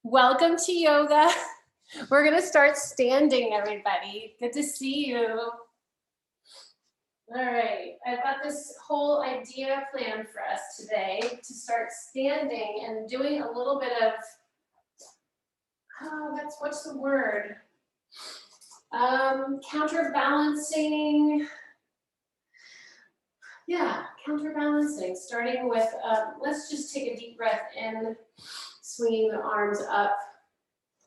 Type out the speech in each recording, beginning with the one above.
Welcome to yoga. We're gonna start standing, everybody. Good to see you. All right, I've got this whole idea planned for us today to start standing and doing a little bit of, what's the word? Counterbalancing. Yeah, counterbalancing, starting with, let's just take a deep breath in, swinging the arms up,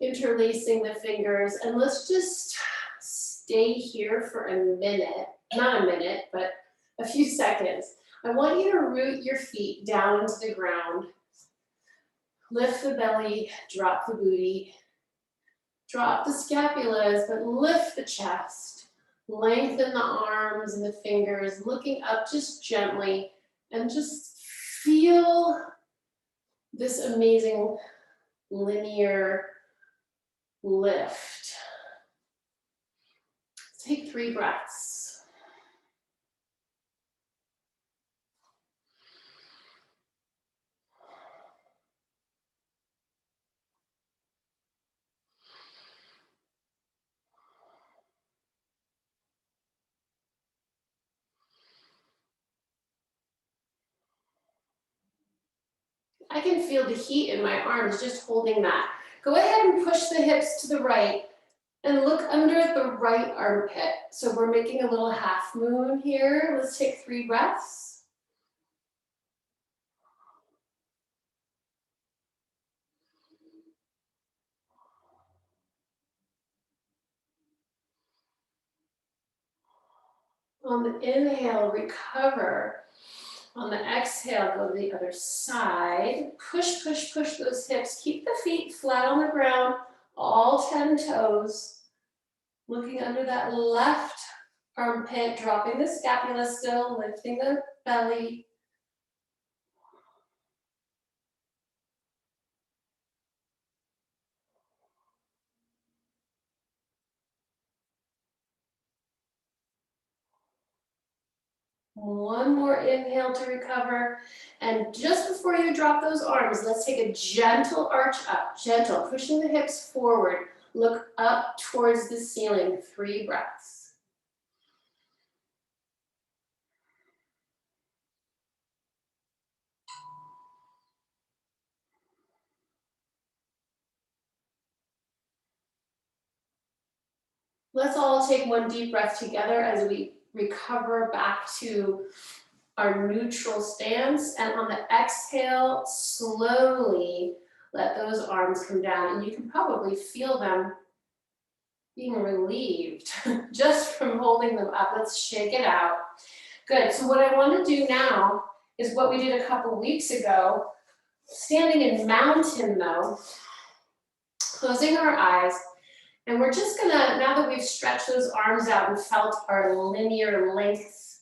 interlacing the fingers, and let's just stay here for a minute, not a minute, but a few seconds. I want you to root your feet down into the ground. Lift the belly, drop the booty, drop the scapulas, but lift the chest. Lengthen the arms and the fingers, looking up just gently, and just feel this amazing linear lift. Take 3 breaths. I can feel the heat in my arms just holding that. Go ahead and push the hips to the right and look under the right armpit. So we're making a little half moon here. Let's take 3 breaths. On the inhale, recover. On the exhale, go to the other side. Push, push, push those hips. Keep the feet flat on the ground, all 10 toes. Looking under that left armpit, dropping the scapula still, lifting the belly. One more inhale to recover. And just before you drop those arms, let's take a gentle arch up, gentle, pushing the hips forward. Look up towards the ceiling, 3 breaths. Let's all take one deep breath together as we recover back to our neutral stance. And on the exhale, slowly let those arms come down. And you can probably feel them being relieved just from holding them up. Let's shake it out. Good, so what I want to do now is what we did a couple weeks ago, standing in mountain though, closing our eyes, and we're just gonna, now that we've stretched those arms out and felt our linear length,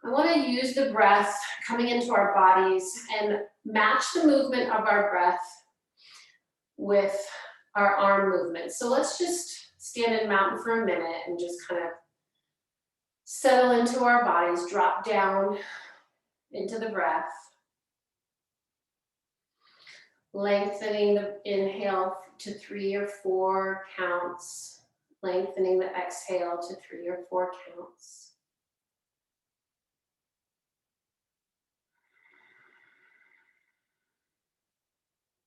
I want to use the breath coming into our bodies and match the movement of our breath with our arm movement. So let's just stand in mountain for a minute and just kind of settle into our bodies, drop down into the breath. Lengthening the inhale to 3 or 4 counts. Lengthening the exhale to 3 or 4 counts.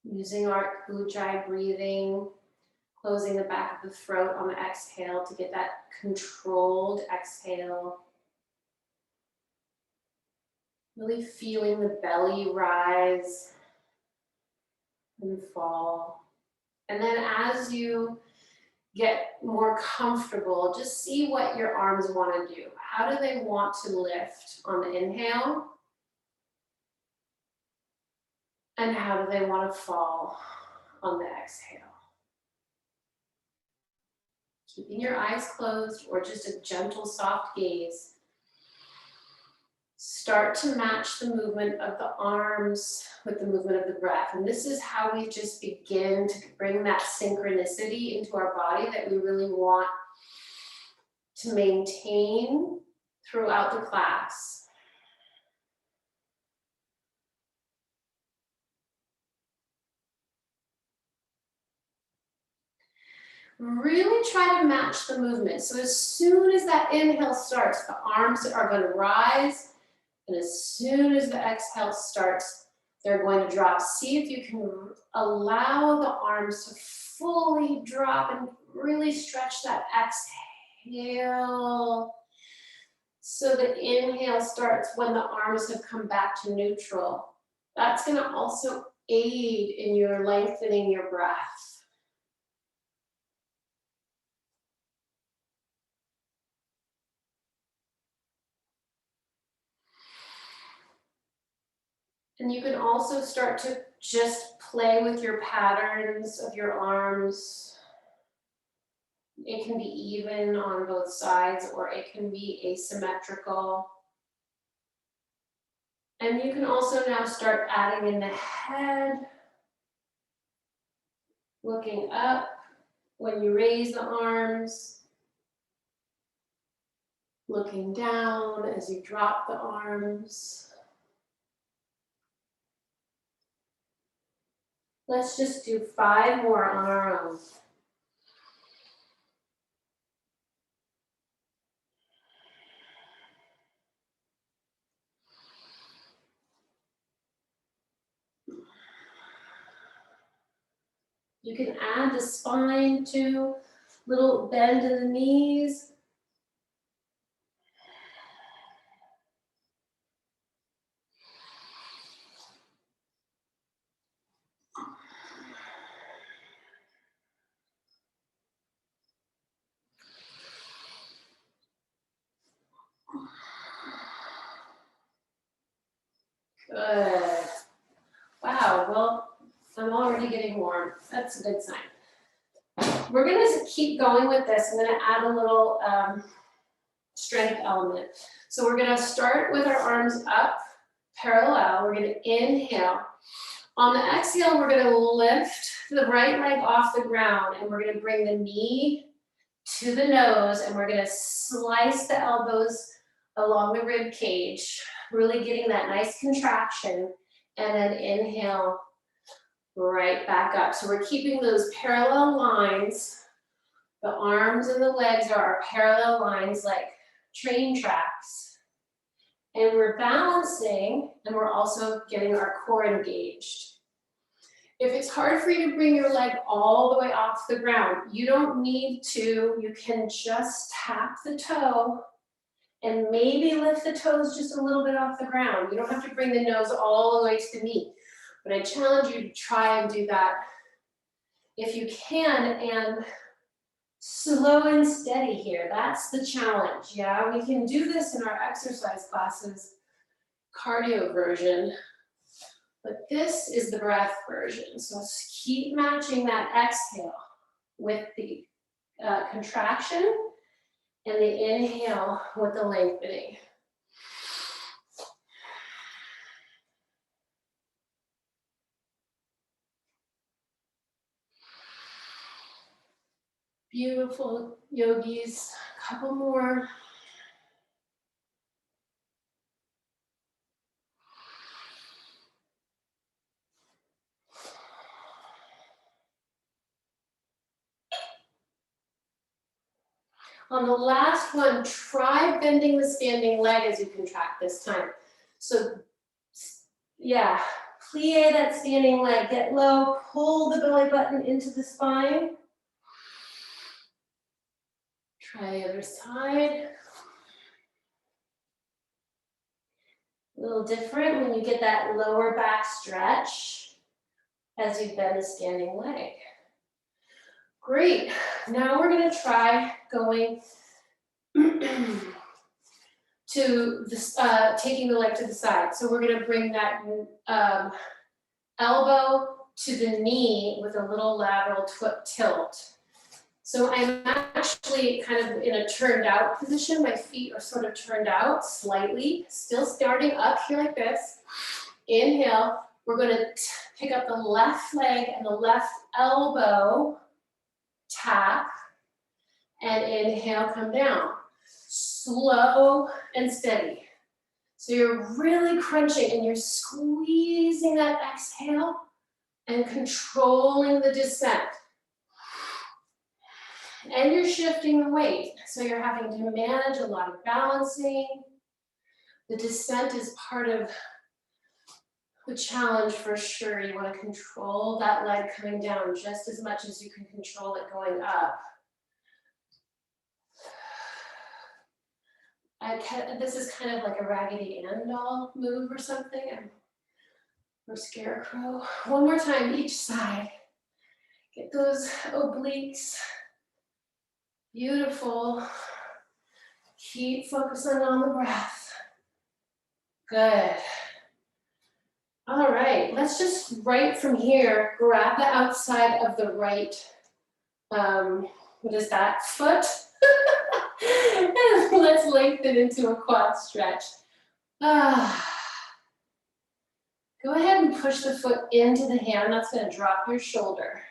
Using our Ujjayi breathing, closing the back of the throat on the exhale to get that controlled exhale. Really feeling the belly rise and fall. And then as you get more comfortable, just see what your arms want to do. How do they want to lift on the inhale? And how do they want to fall on the exhale? Keeping your eyes closed or just a gentle, soft gaze. Start to match the movement of the arms with the movement of the breath. And this is how we just begin to bring that synchronicity into our body that we really want to maintain throughout the class. Really try to match the movement. So as soon as that inhale starts, the arms are going to rise. And as soon as the exhale starts, they're going to drop. See if you can allow the arms to fully drop and really stretch that exhale. So the inhale starts when the arms have come back to neutral. That's going to also aid in your lengthening your breath. And you can also start to just play with your patterns of your arms. It can be even on both sides, or it can be asymmetrical. And you can also now start adding in the head, looking up when you raise the arms, looking down as you drop the arms. Let's just do 5 more on our own. You can add the spine to little bend in the knees. Good. Wow, well, I'm already getting warm. That's a good sign. We're gonna keep going with this. I'm gonna add a little strength element. So we're gonna start with our arms up, parallel. We're gonna inhale. On the exhale, we're gonna lift the right leg off the ground, and we're gonna bring the knee to the nose, and we're gonna slice the elbows along the rib cage, really getting that nice contraction, and then inhale right back up. So we're keeping those parallel lines. The arms and the legs are our parallel lines like train tracks. And we're balancing, and we're also getting our core engaged. If it's hard for you to bring your leg all the way off the ground, you don't need to. You can just tap the toe and maybe lift the toes just a little bit off the ground. You don't have to bring the nose all the way to the knee. But I challenge you to try and do that if you can, and slow and steady here. That's the challenge, yeah? We can do this in our exercise classes, cardio version, but this is the breath version. So keep matching that exhale with the contraction and the inhale with the lengthening. Beautiful, yogis. A couple more. On the last one, try bending the standing leg as you contract this time. So, yeah, plie that standing leg, get low, pull the belly button into the spine. Try the other side. A little different when you get that lower back stretch as you bend the standing leg. Great, now we're gonna try going to this, taking the leg to the side. So we're gonna bring that elbow to the knee with a little lateral tilt. So I'm actually kind of in a turned out position. My feet are sort of turned out slightly, still starting up here like this. Inhale, we're gonna pick up the left leg and the left elbow, tap, and inhale, come down. Slow and steady. So you're really crunching and you're squeezing that exhale and controlling the descent. And you're shifting the weight. So you're having to manage a lot of balancing. The descent is part of the challenge for sure. You want to control that leg coming down just as much as you can control it going up. This is kind of like a Raggedy Ann doll move or something, or scarecrow. One more time, each side. Get those obliques. Beautiful. Keep focusing on the breath. Good. All right, let's just right from here, grab the outside of the right, what is that, foot? And let's lengthen into a quad stretch. Go ahead and push the foot into the hand. That's going to drop your shoulder.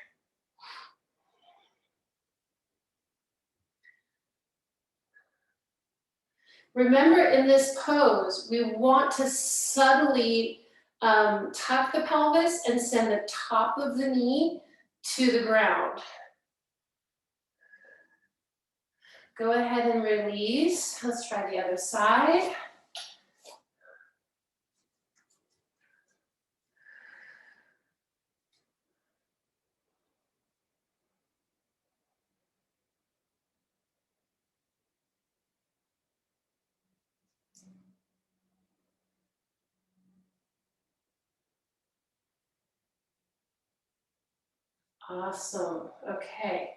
Remember, in this pose, we want to subtly tuck the pelvis and send the top of the knee to the ground. Go ahead and release. Let's try the other side. Awesome. Okay.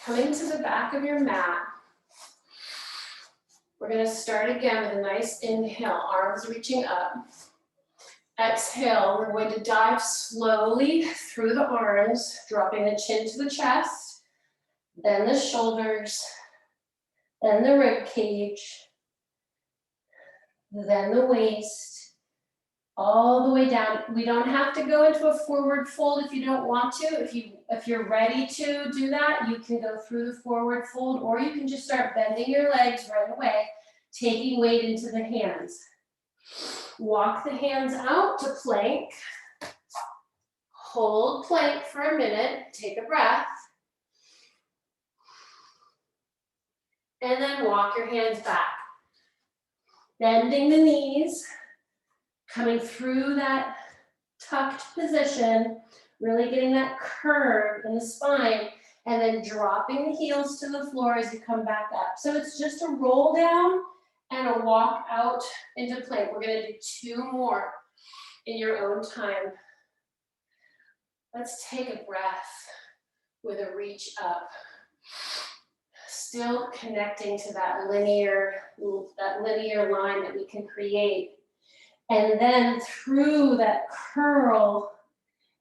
Coming to the back of your mat, we're going to start again with a nice inhale, arms reaching up. Exhale, we're going to dive slowly through the arms, dropping the chin to the chest, then the shoulders, then the rib cage, then the waist, all the way down. We don't have to go into a forward fold if you don't want to. If you're ready to do that, you can go through the forward fold, or you can just start bending your legs right away, taking weight into the hands. Walk the hands out to plank. Hold plank for a minute, take a breath. And then walk your hands back. Bending the knees, coming through that tucked position, really getting that curve in the spine, and then dropping the heels to the floor as you come back up. So it's just a roll down and a walk out into plank. We're gonna do 2 more in your own time. Let's take a breath with a reach up. Still connecting to that linear line that we can create. And then through that curl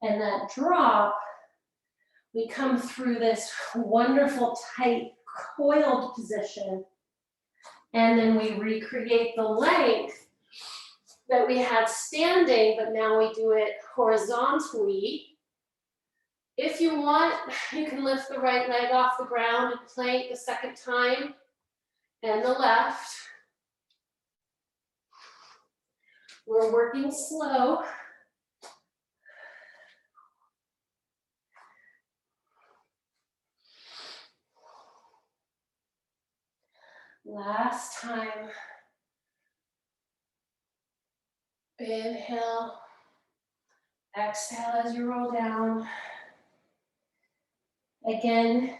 and that drop, we come through this wonderful tight coiled position. And then we recreate the length that we had standing, but now we do it horizontally. If you want, you can lift the right leg off the ground and plank the second time, and the left. We're working slow. Last time. Inhale. Exhale as you roll down. Again,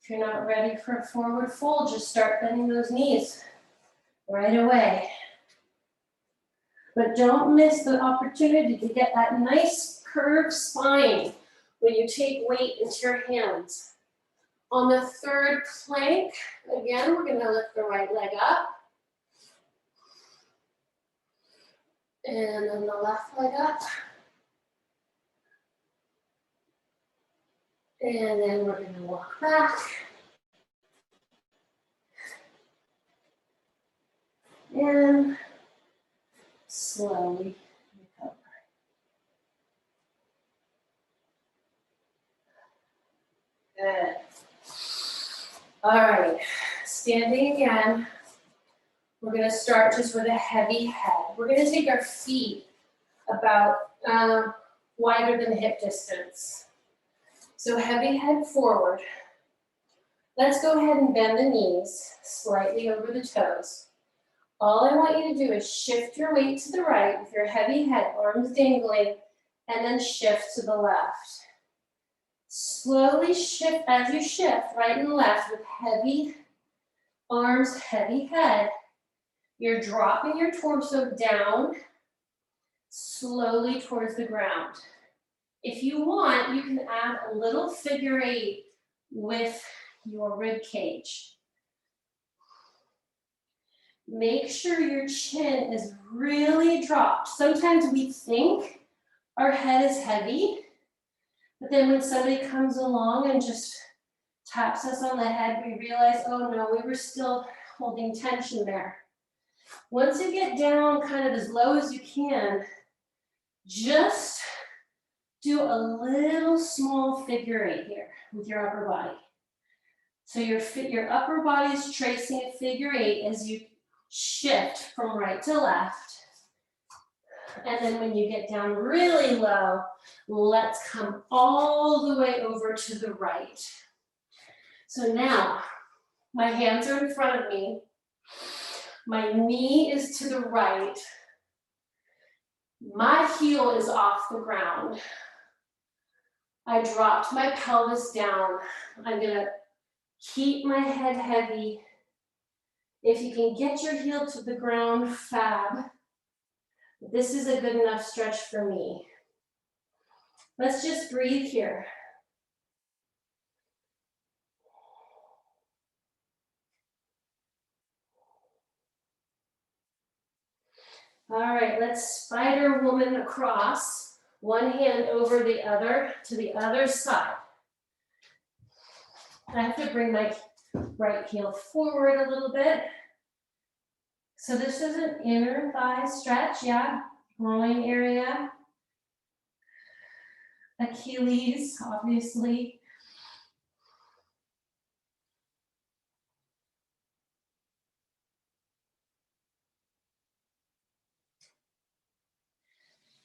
if you're not ready for a forward fold, just start bending those knees right away. But don't miss the opportunity to get that nice curved spine when you take weight into your hands. On the third plank, again, we're going to lift the right leg up. And then the left leg up. And then we're going to walk back. And slowly recover. Good. All right, standing again. We're going to start just with a heavy head. We're going to take our feet about wider than hip distance. So heavy head forward. Let's go ahead and bend the knees slightly over the toes. All I want you to do is shift your weight to the right with your heavy head, arms dangling, and then shift to the left. Slowly shift as you shift right and left with heavy arms, heavy head. You're dropping your torso down slowly towards the ground. If you want, you can add a little figure eight with your rib cage. Make sure your chin is really dropped. Sometimes we think our head is heavy, but then when somebody comes along and just taps us on the head, we realize, oh no, we were still holding tension there. Once you get down kind of as low as you can, just do a little small figure eight here with your upper body. So your upper body is tracing a figure eight as you shift from right to left. And then when you get down really low, let's come all the way over to the right. So now, my hands are in front of me. My knee is to the right. My heel is off the ground. I dropped my pelvis down. I'm gonna keep my head heavy. If you can get your heel to the ground, fab. This is a good enough stretch for me. Let's just breathe here. All right, let's spider woman across. One hand over the other to the other side. I have to bring my right heel forward a little bit. So this is an inner thigh stretch, yeah, groin area. Achilles, obviously.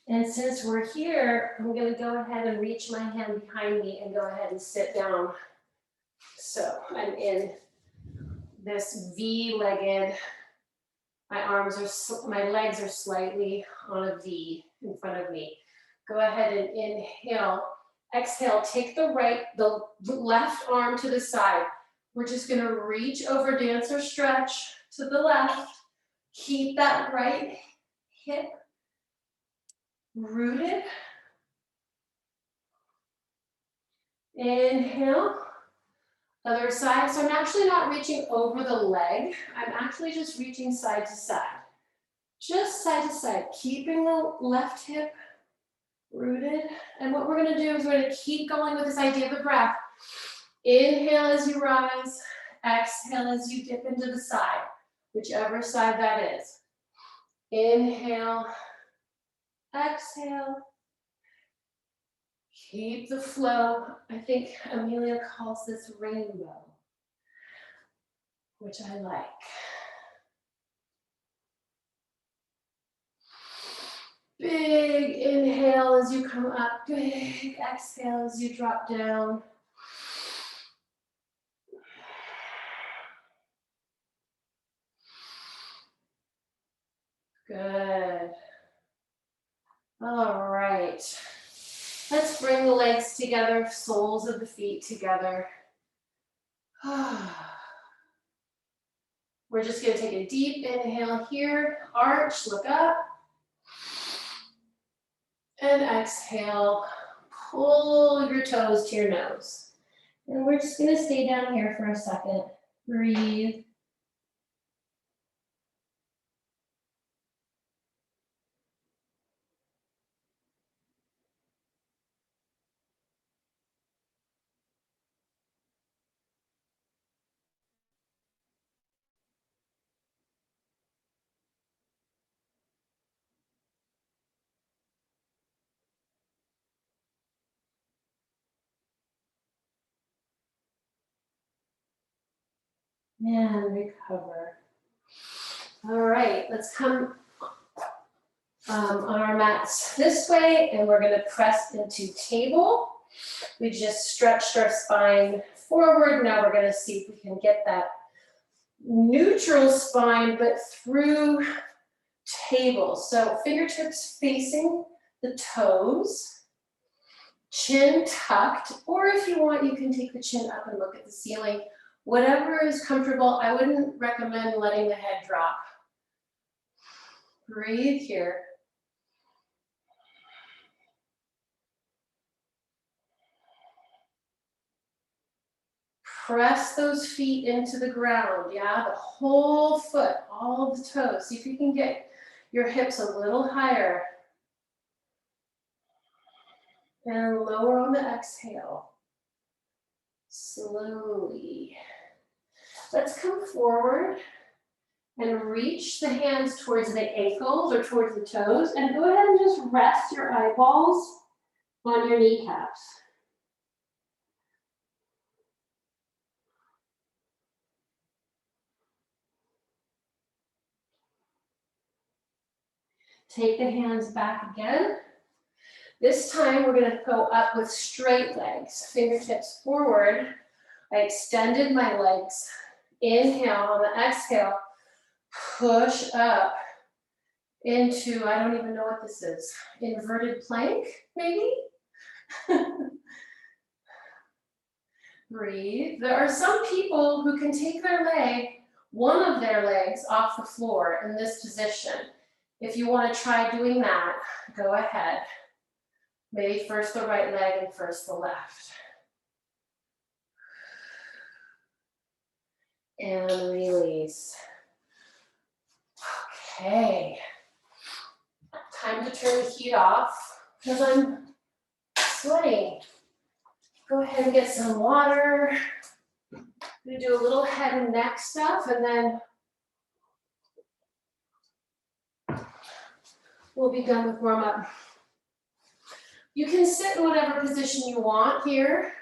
And since we're here, I'm gonna go ahead and reach my hand behind me and go ahead and sit down. So I'm in this V-legged, my legs are slightly on a V in front of me. Go ahead and inhale, exhale, take the left arm to the side. We're just gonna reach over, dancer stretch to the left. Keep that right hip rooted. Inhale, other side. So I'm actually not reaching over the leg. I'm actually just reaching side to side. Just side to side, keeping the left hip rooted. And what we're gonna do is we're gonna keep going with this idea of the breath. Inhale as you rise, exhale as you dip into the side, whichever side that is. Inhale, exhale. Keep the flow. I think Amelia calls this rainbow, which I like. Big inhale as you come up, big exhale as you drop down. Good. All right. Let's bring the legs together, soles of the feet together. We're just gonna take a deep inhale here, arch, look up. And exhale, pull your toes to your nose. And we're just gonna stay down here for a second. Breathe. And recover. All right, let's come on our mats this way, and we're gonna press into table. We just stretched our spine forward. Now we're gonna see if we can get that neutral spine, but through table. So fingertips facing the toes, chin tucked, or if you want, you can take the chin up and look at the ceiling. Whatever is comfortable. I wouldn't recommend letting the head drop. Breathe here. Press those feet into the ground, yeah? The whole foot, all the toes. See if you can get your hips a little higher. And lower on the exhale. Slowly. Let's come forward and reach the hands towards the ankles or towards the toes. And go ahead and just rest your eyeballs on your kneecaps. Take the hands back again. This time we're gonna go up with straight legs, fingertips forward. I extended my legs. Inhale, on the exhale, push up into, I don't even know what this is, inverted plank, maybe? Breathe. There are some people who can take their leg, one of their legs off the floor in this position. If you want to try doing that, go ahead. Maybe first the right leg and first the left. And release. Okay. Time to turn the heat off because I'm sweating. Go ahead and get some water. I'm gonna do a little head and neck stuff and then we'll be done with warm up. You can sit in whatever position you want here.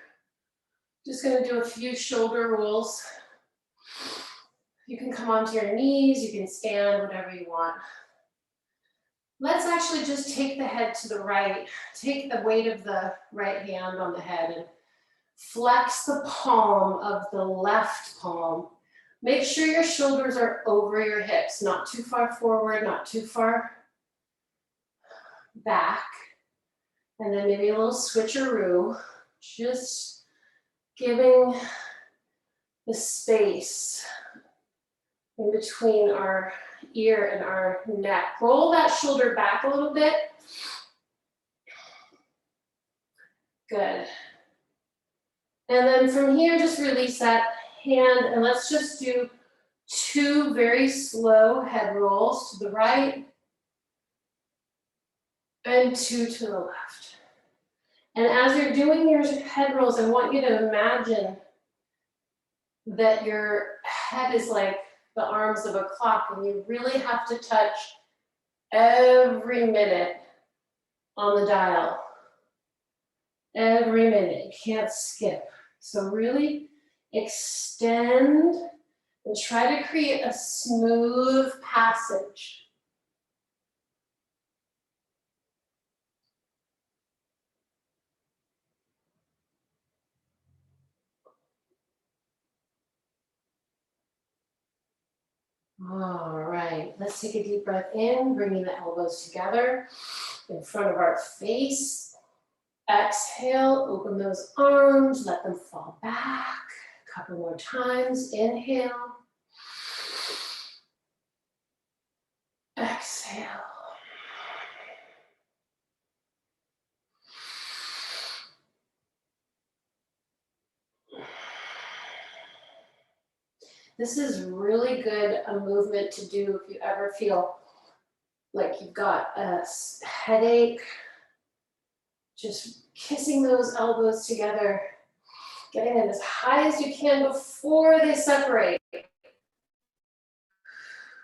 Just gonna do a few shoulder rolls. You can come onto your knees, you can stand, whatever you want. Let's actually just take the head to the right. Take the weight of the right hand on the head and flex the palm of the left palm. Make sure your shoulders are over your hips, not too far forward, not too far back. And then maybe a little switcheroo, just giving the space in between our ear and our neck. Roll that shoulder back a little bit. Good. And then from here, just release that hand and let's just do 2 very slow head rolls to the right and 2 to the left. And as you're doing your head rolls, I want you to imagine that your head is like the arms of a clock and you really have to touch every minute on the dial. Every minute, you can't skip. So really extend and try to create a smooth passage. All right, let's take a deep breath in, bringing the elbows together in front of our face. Exhale, open those arms, let them fall back. A couple more times, inhale. Exhale. This is really good a movement to do if you ever feel like you've got a headache. Just kissing those elbows together, getting them as high as you can before they separate.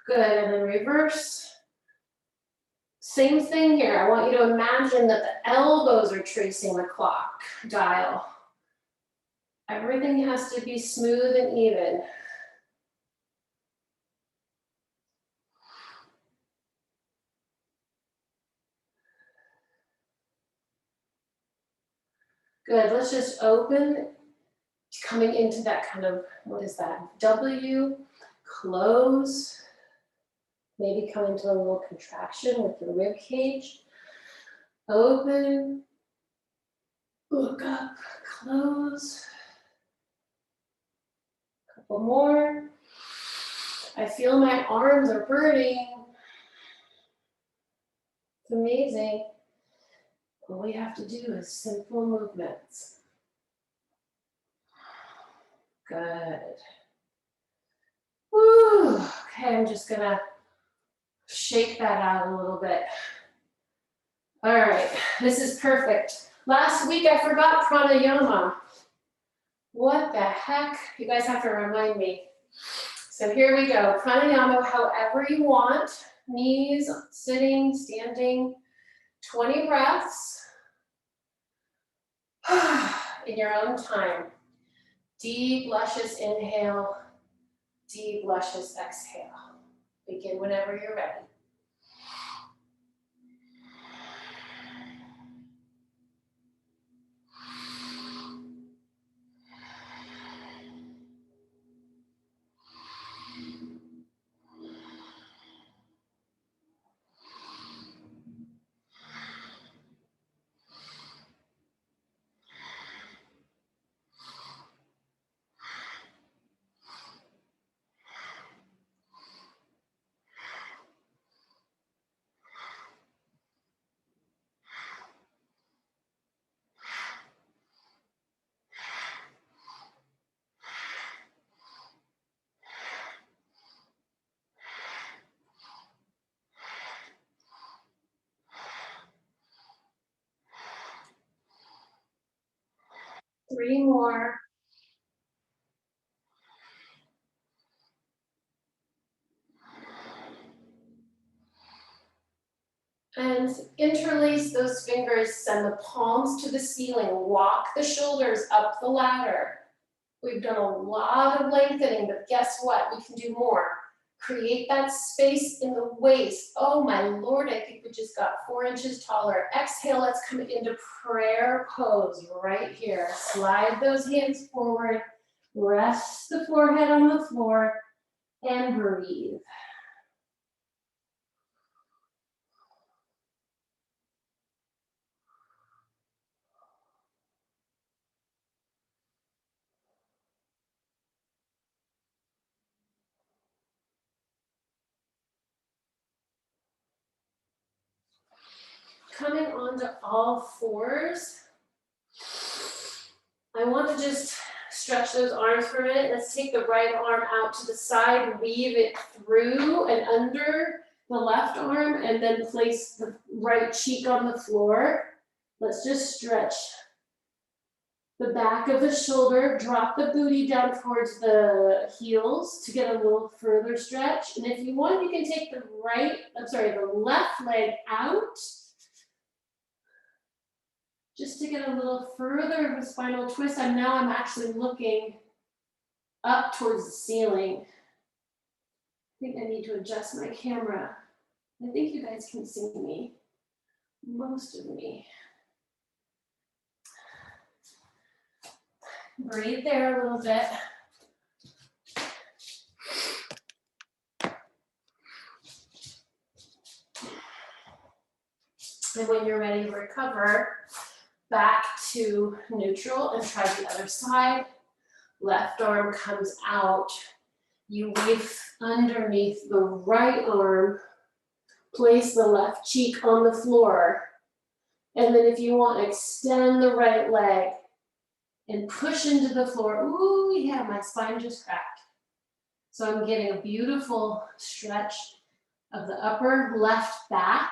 Good, and then reverse. Same thing here. I want you to imagine that the elbows are tracing the clock dial. Everything has to be smooth and even. Good, let's just open Coming into that kind of, what is that? W, close. Maybe come into a little contraction with the rib cage. Open, look up, close. Couple more. I feel my arms are burning. It's amazing. All we have to do is simple movements. Good. Woo. Okay, I'm just gonna shake that out a little bit. All right, this is perfect. Last week I forgot pranayama. What the heck? You guys have to remind me. So here we go. Pranayama however you want. Knees, sitting, standing. 20 breaths in your own time. Deep, luscious inhale. Deep, luscious exhale. Begin whenever you're ready. Three more. And interlace those fingers, send the palms to the ceiling, walk the shoulders up the ladder. We've done a lot of lengthening, but guess what? We can do more. Create that space in the waist. Oh my Lord, I think we just got 4 inches taller. Exhale, let's come into prayer pose right here. Slide those hands forward, rest the forehead on the floor, and breathe. Coming onto all fours. I want to just stretch those arms for a minute. Let's take the right arm out to the side, weave it through and under the left arm, and then place the right cheek on the floor. Let's just stretch the back of the shoulder, drop the booty down towards the heels to get a little further stretch. And if you want, you can take the left leg out, just to get a little further of a spinal twist. I'm actually looking up towards the ceiling. I think I need to adjust my camera. I think you guys can see me, most of me. Breathe there a little bit. And when you're ready to recover, back to neutral and try the other side. Left arm comes out. You weave underneath the right arm. Place the left cheek on the floor. And then if you want, extend the right leg and push into the floor. Ooh, yeah, my spine just cracked. So I'm getting a beautiful stretch of the upper left back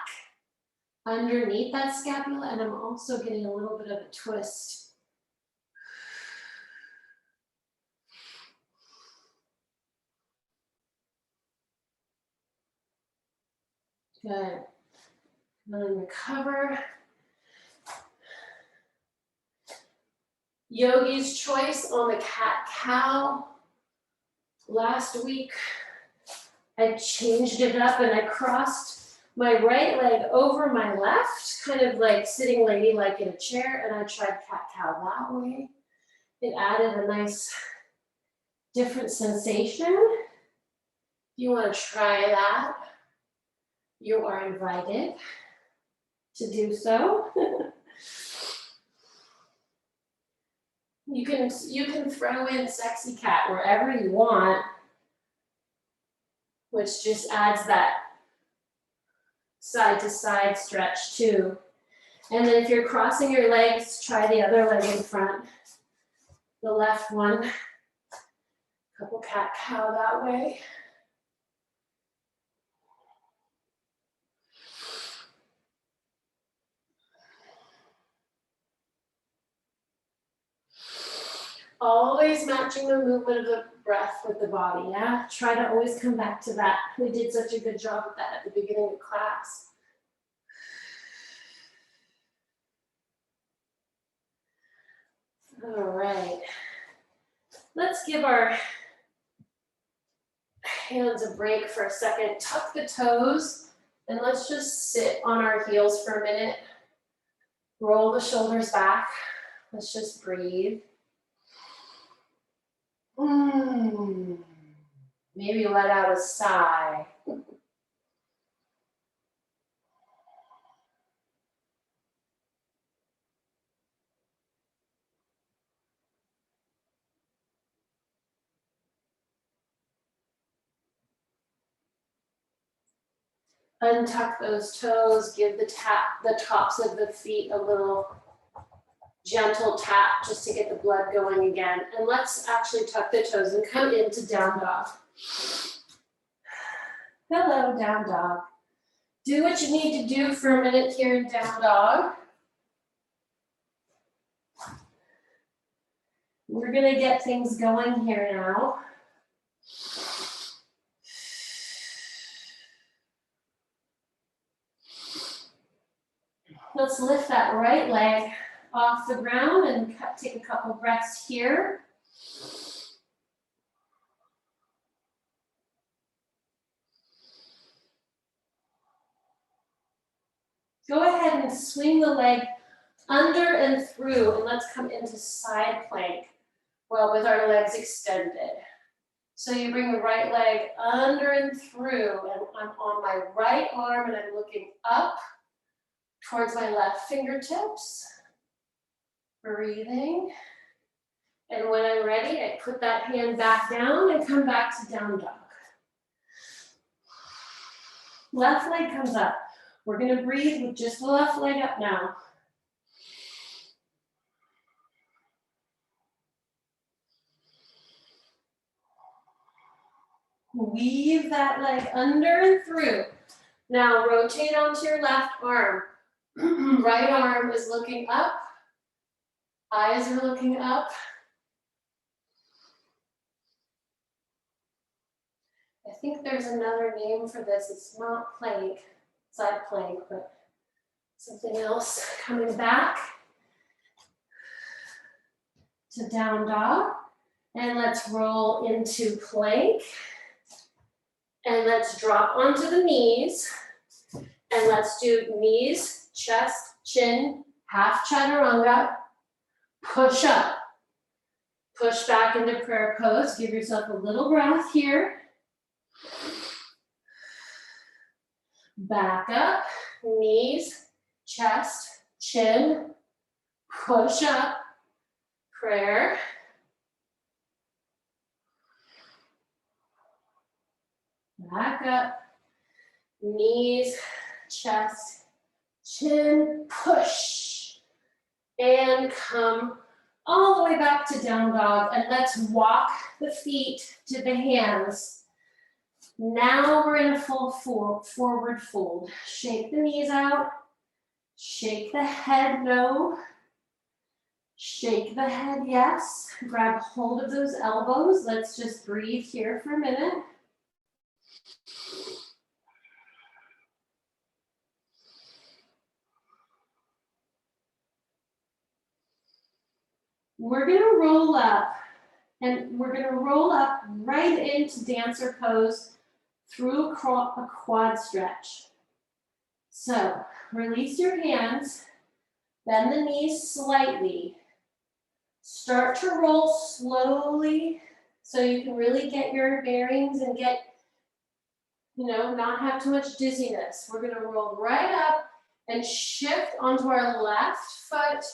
underneath that scapula, and I'm also getting a little bit of a twist. Good. And then recover. Yogi's choice on the cat-cow. Last week, I changed it up and I crossed my right leg over my left, kind of like sitting ladylike in a chair, and I tried cat-cow that way. It added a nice different sensation. If you want to try that, you are invited to do so. You can throw in sexy cat wherever you want, which just adds that side to side stretch too. And then if you're crossing your legs, try the other leg in front, the left one. Couple cat cow that way. Always matching the movement of the breath with the body, yeah? Try to always come back to that. We did such a good job of that at the beginning of class. All right. Let's give our hands a break for a second. Tuck the toes, and let's just sit on our heels for a minute. Roll the shoulders back. Let's just breathe. Maybe let out a sigh. Untuck those toes, give the tops of the feet a little gentle tap just to get the blood going again. And let's actually tuck the toes and come into down dog. Hello, down dog. Do what you need to do for a minute here in down dog. We're gonna get things going here now. Let's lift that right leg off the ground and take a couple breaths here. Go ahead and swing the leg under and through, and let's come into side plank, well, with our legs extended. So you bring the right leg under and through, and I'm on my right arm and I'm looking up towards my left fingertips. Breathing. And when I'm ready, I put that hand back down and come back to down dog. Left leg comes up. We're gonna breathe with just the left leg up now. Weave that leg under and through. Now rotate onto your left arm. Right arm is looking up. Eyes are looking up. I think there's another name for this. It's not plank, side plank, but something else. Coming back to down dog. And let's roll into plank. And let's drop onto the knees. And let's do knees, chest, chin, half chaturanga. Push up. Push back into prayer pose. Give yourself a little breath here. Back up, knees, chest, chin, push up, prayer. Back up, knees, chest, chin, push. And come all the way back to down dog, and let's walk the feet to the hands. Now we're in a full forward fold. Shake the knees out, shake the head no, shake the head yes. Grab hold of those elbows. Let's just breathe here for a minute. We're gonna roll up, and we're gonna roll up right into dancer pose through a quad stretch. So release your hands, bend the knees slightly, Start to roll slowly so you can really get your bearings and get, not have too much dizziness. We're gonna roll right up and shift onto our left foot,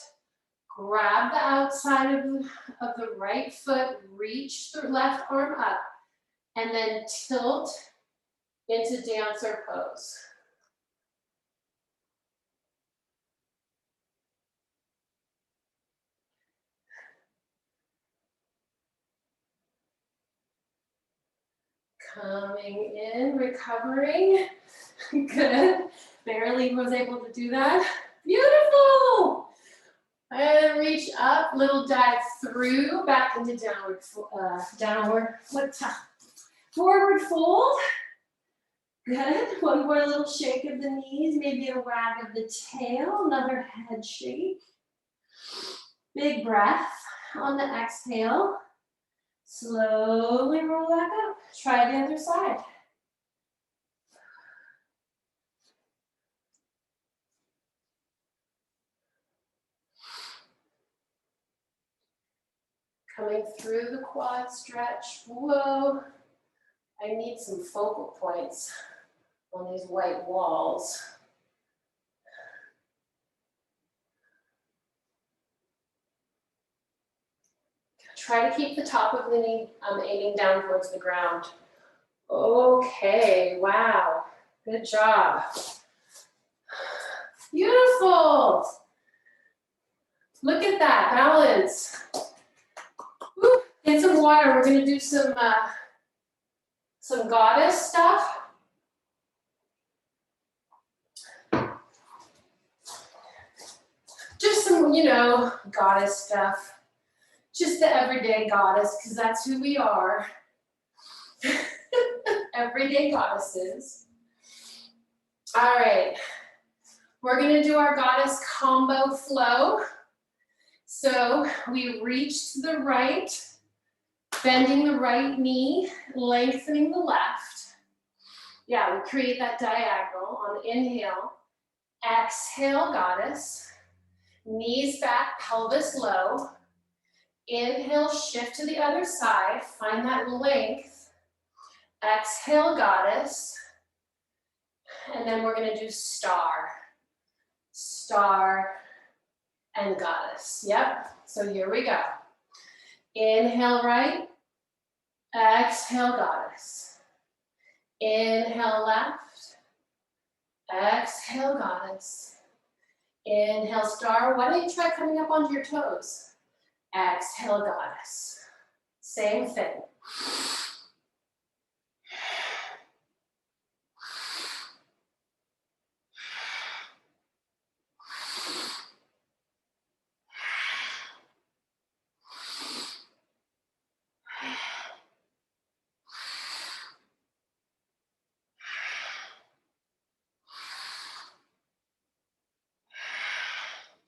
grab the outside of the right foot, reach the left arm up, and then tilt into dancer pose. Coming in, recovering. Good. Barely was able to do that. Beautiful. And reach up, little dive through, back into forward fold. Good. One more little shake of the knees, maybe a wag of the tail, another head shake. Big breath on the exhale. Slowly roll back up. Try the other side. Coming through the quad stretch. Whoa. I need some focal points on these white walls. Try to keep the top of the knee aiming down towards the ground. Okay, wow, good job. Beautiful. Look at that, balance. Woo. Get some water, we're gonna do some goddess stuff. Just some, goddess stuff. Just the everyday goddess, because that's who we are. Everyday goddesses. All right, we're gonna do our goddess combo flow. So we reach to the right, bending the right knee, lengthening the left. Yeah, we create that diagonal on inhale. Exhale, goddess. Knees back, pelvis low. Inhale, shift to the other side, find that length. Exhale, goddess. And then we're gonna do star. Star and goddess. Yep, so here we go. Inhale, right. Exhale, goddess. Inhale, left. Exhale, goddess. Inhale, star. Why don't you try coming up onto your toes? Exhale, goddess. Same thing.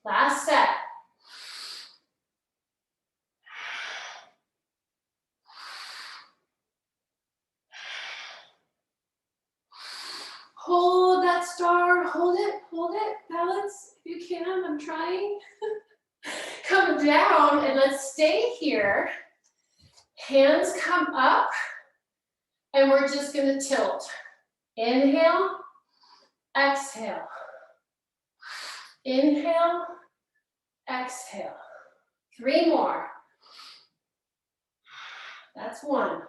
Last set. Hold that star, hold it, balance if you can, I'm trying. Come down and let's stay here. Hands come up and we're just gonna tilt. Inhale, exhale. Inhale, exhale. 3 more. That's 1.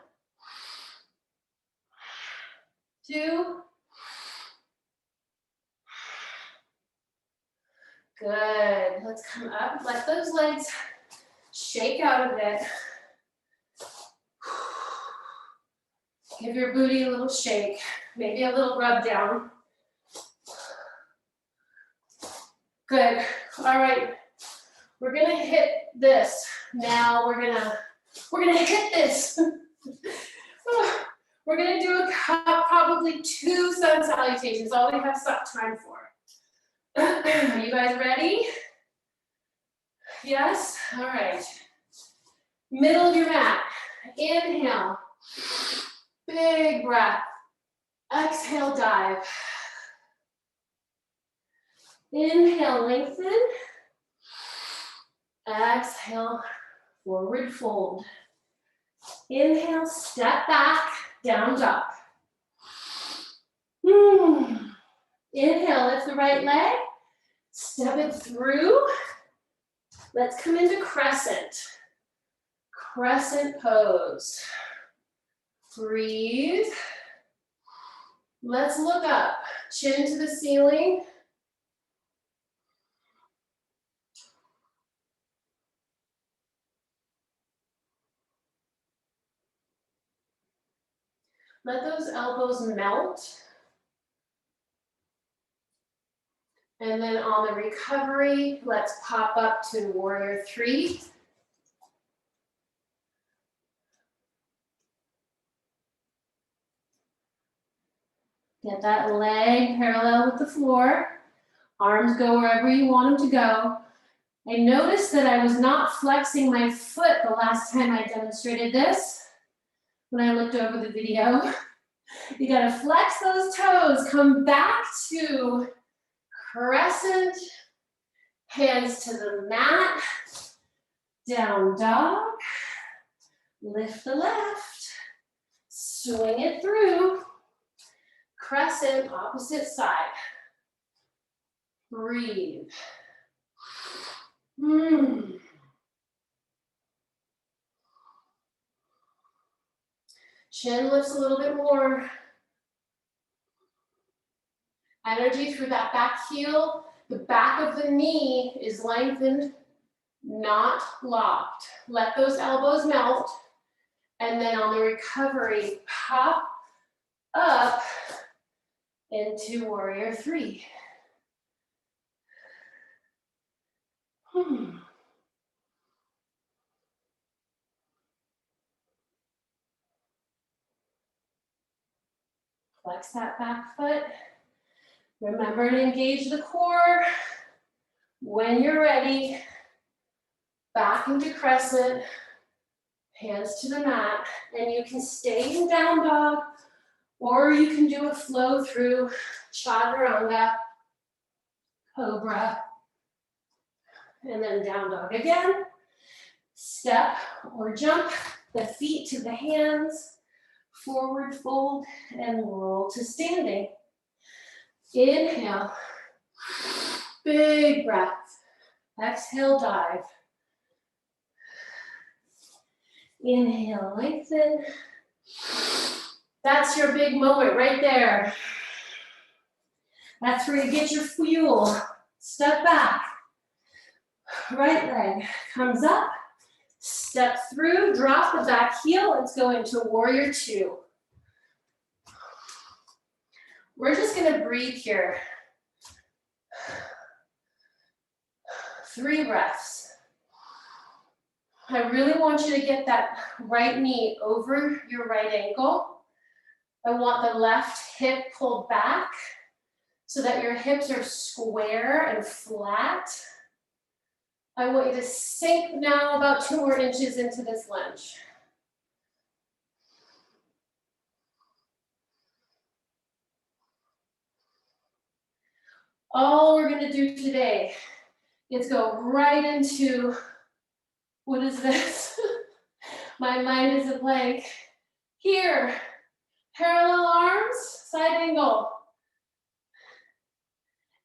2. Good. Let's come up. Let those legs shake out a bit. Give your booty a little shake. Maybe a little rub down. Good. All right. We're gonna hit this. Now we're gonna hit this. We're gonna do probably 2 sun salutations. All we have time for. Are you guys ready? Yes? All right. Middle of your mat. Inhale. Big breath. Exhale, dive. Inhale, lengthen. Exhale, forward fold. Inhale, step back, down dog. Inhale, lift the right leg, step it through. Let's come into crescent. Crescent pose. Breathe. Let's look up, chin to the ceiling. Let those elbows melt. And then on the recovery, let's pop up to warrior three. Get that leg parallel with the floor. Arms go wherever you want them to go. I noticed that I was not flexing my foot the last time I demonstrated this. When I looked over the video, you gotta flex those toes, come back to crescent, hands to the mat, down dog, lift the left, swing it through, crescent, opposite side. Breathe. Chin lifts a little bit more. Energy through that back heel. The back of the knee is lengthened, not locked. Let those elbows melt. And then on the recovery, pop up into warrior three. Flex that back foot. Remember to engage the core. When you're ready, back into crescent, hands to the mat, and you can stay in down dog, or you can do a flow through chaturanga, cobra, and then down dog again. Step or jump the feet to the hands, forward fold, and roll to standing. Inhale, big breath. Exhale, dive. Inhale, lengthen. That's your big moment right there. That's where you get your fuel. Step back. Right leg comes up. Step through, drop the back heel. Let's go into warrior two. We're just gonna breathe here. 3 breaths. I really want you to get that right knee over your right ankle. I want the left hip pulled back so that your hips are square and flat. I want you to sink now about 2 more inches into this lunge. All we're gonna do today is go right into, what is this? My mind is a blank. Here, parallel arms, side angle.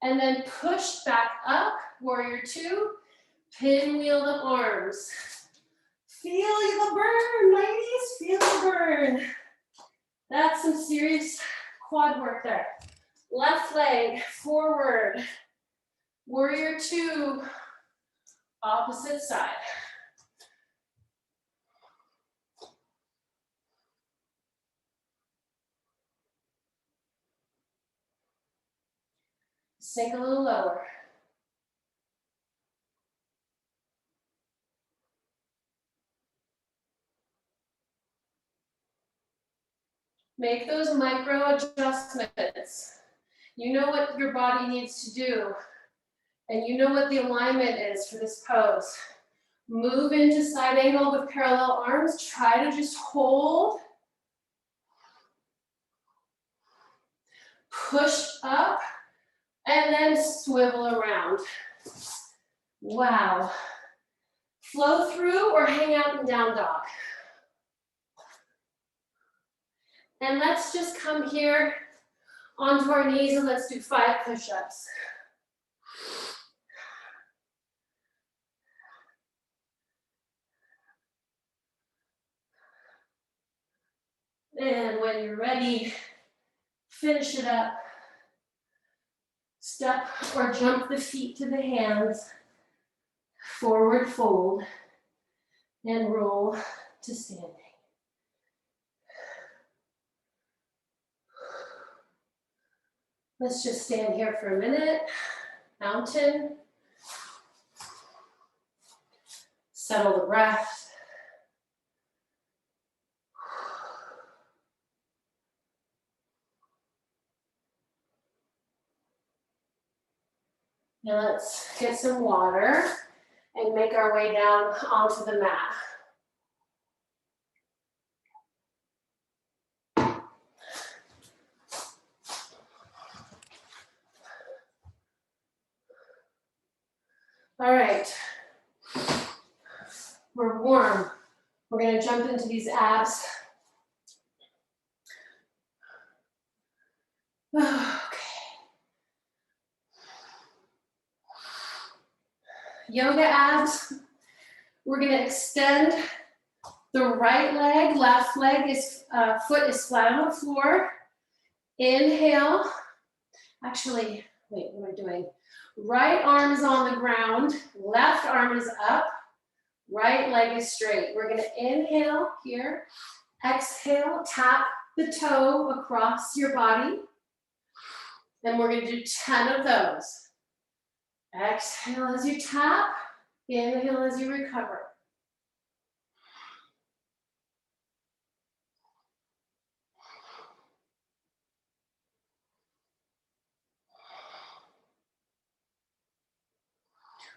And then push back up, warrior two, pinwheel the arms. Feel the burn, ladies, feel the burn. That's some serious quad work there. Left leg forward, warrior two, opposite side. Sink a little lower. Make those micro adjustments. You know what your body needs to do, and you know what the alignment is for this pose. Move into side angle with parallel arms. Try to just hold. Push up, and then swivel around. Wow. Flow through or hang out in down dog. And let's just come here onto our knees and let's do 5 push-ups. And when you're ready, finish it up. Step or jump the feet to the hands. Forward fold. And roll to standing. Let's just stand here for a minute. Mountain. Settle the breath. Now let's get some water and make our way down onto the mat. All right, we're warm. We're gonna jump into these abs. Okay. Yoga abs. We're gonna extend the right leg, left leg is, foot is flat on the floor. Inhale. Actually, wait, what am I doing? Right arm is on the ground, left arm is up, right leg is straight. We're gonna inhale here, exhale, tap the toe across your body. Then we're gonna do 10 of those. Exhale as you tap, inhale as you recover.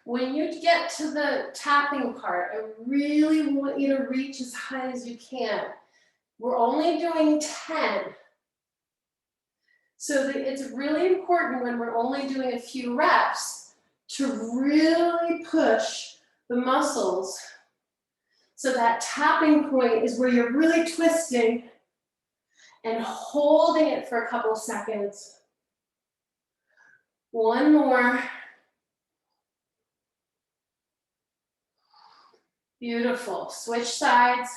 When you get to the tapping part, I really want you to reach as high as you can. We're only doing 10. So it's really important when we're only doing a few reps to really push the muscles. So that tapping point is where you're really twisting and holding it for a couple seconds. One more. Beautiful. Switch sides.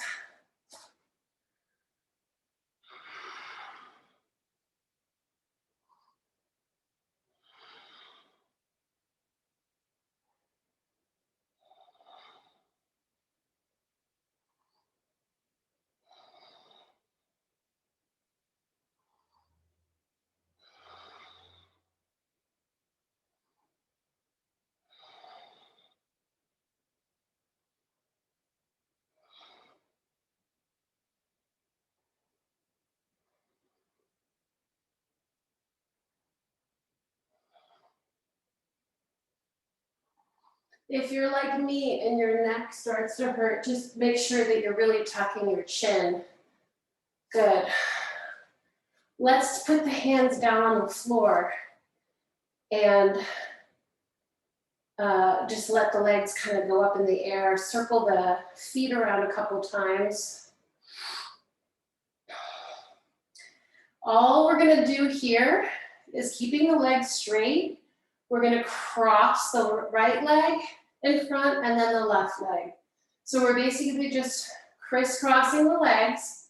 If you're like me and your neck starts to hurt, just make sure that you're really tucking your chin. Good. Let's put the hands down on the floor and just let the legs kind of go up in the air. Circle the feet around a couple times. All we're gonna do here is keeping the legs straight. We're gonna cross the right leg in front and then the left leg. So we're basically just crisscrossing the legs.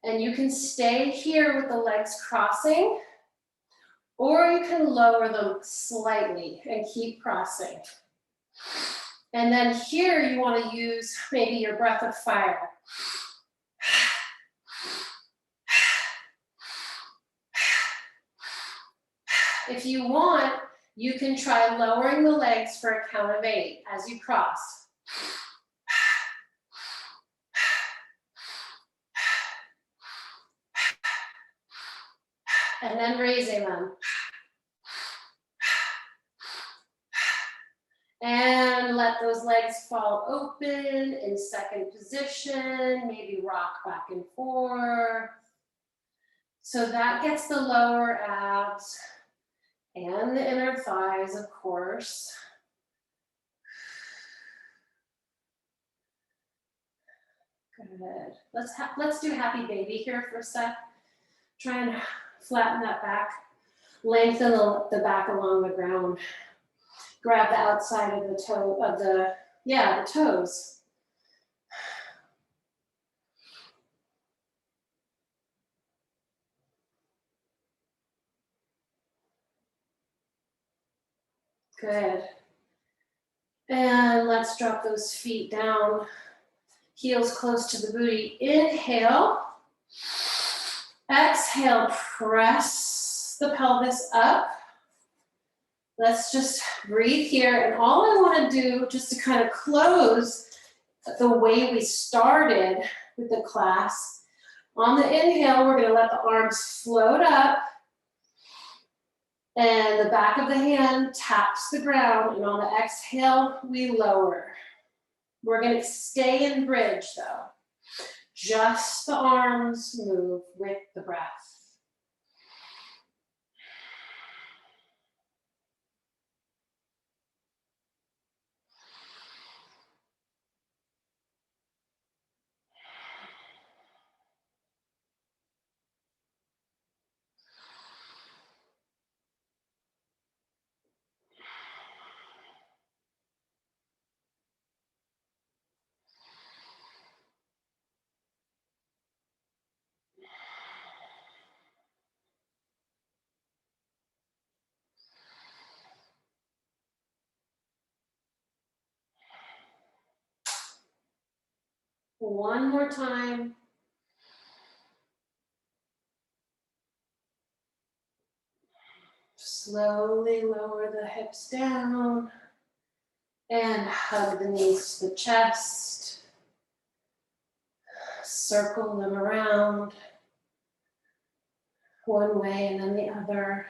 And you can stay here with the legs crossing, or you can lower them slightly and keep crossing. And then here you want to use maybe your breath of fire. If you want, you can try lowering the legs for a count of 8 as you cross. And then raising them. And let those legs fall open in second position, maybe rock back and forth. So that gets the lower abs and the inner thighs, of course. Good. Let's do happy baby here for a sec. Try and flatten that back. Lengthen the back along the ground. Grab the outside of the toe of the toes. Good. And let's drop those feet down. Heels close to the booty. Inhale. Exhale, press the pelvis up. Let's just breathe here. And all I want to do, just to kind of close the way we started with the class, on the inhale, we're going to let the arms float up. And the back of the hand taps the ground. And on the exhale, we lower. We're going to stay in bridge though. Just the arms move with the breath. One more time. Slowly lower the hips down and hug the knees to the chest. Circle them around one way and then the other.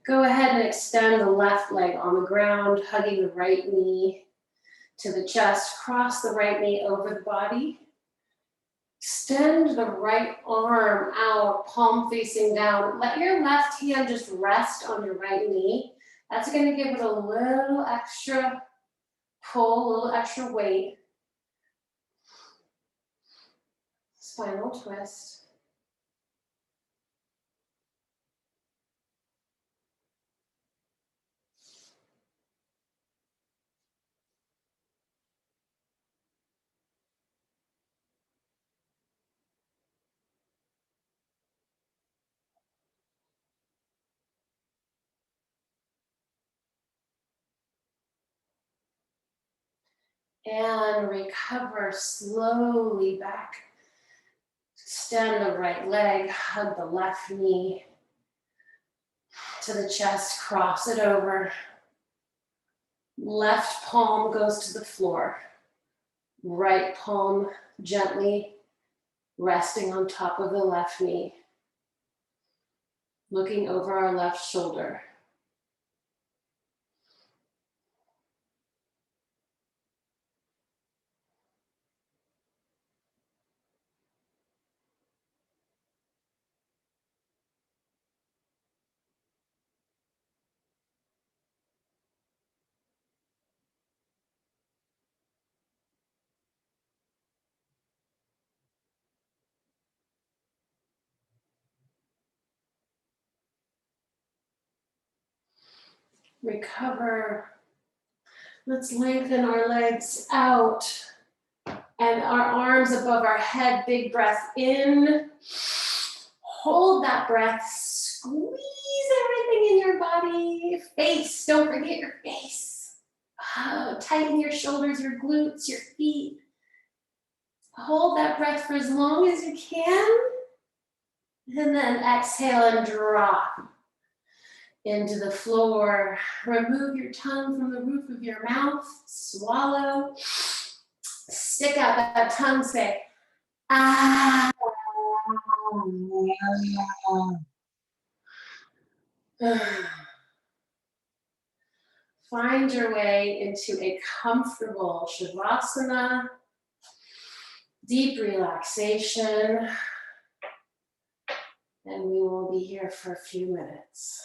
Go ahead and extend the left leg on the ground, hugging the right knee to the chest. Cross the right knee over the body. Extend the right arm out, palm facing down. Let your left hand just rest on your right knee. That's going to give it a little extra pull, a little extra weight. Spinal twist. And recover slowly back. Extend the right leg, hug the left knee to the chest, cross it over. Left palm goes to the floor. Right palm gently resting on top of the left knee. Looking over our left shoulder. Recover. Let's lengthen our legs out and our arms above our head. Big breath in. Hold that breath. Squeeze everything in your body. Face, don't forget your face. Tighten your shoulders, your glutes, your feet. Hold that breath for as long as you can. And then exhale and drop into the floor. Remove your tongue from the roof of your mouth. Swallow. Stick out that tongue. Say, ah. Find your way into a comfortable Shavasana. Deep relaxation. And we will be here for a few minutes.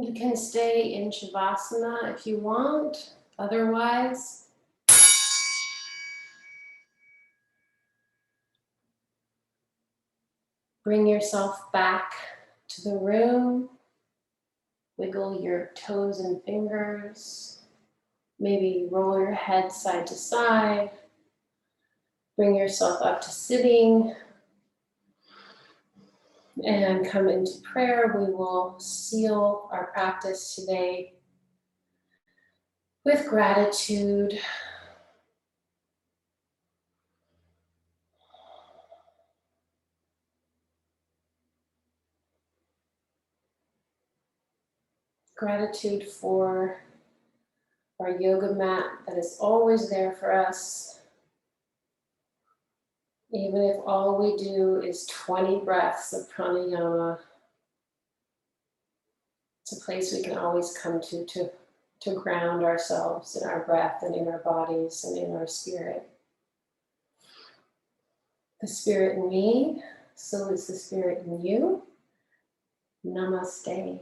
You can stay in Shavasana if you want. Otherwise, bring yourself back to the room. Wiggle your toes and fingers. Maybe roll your head side to side. Bring yourself up to sitting. And come into prayer. We will seal our practice today with gratitude. Gratitude for our yoga mat that is always there for us. Even if all we do is 20 breaths of pranayama, it's a place we can always come to ground ourselves in our breath and in our bodies and in our spirit. The spirit in me, so is the spirit in you. Namaste.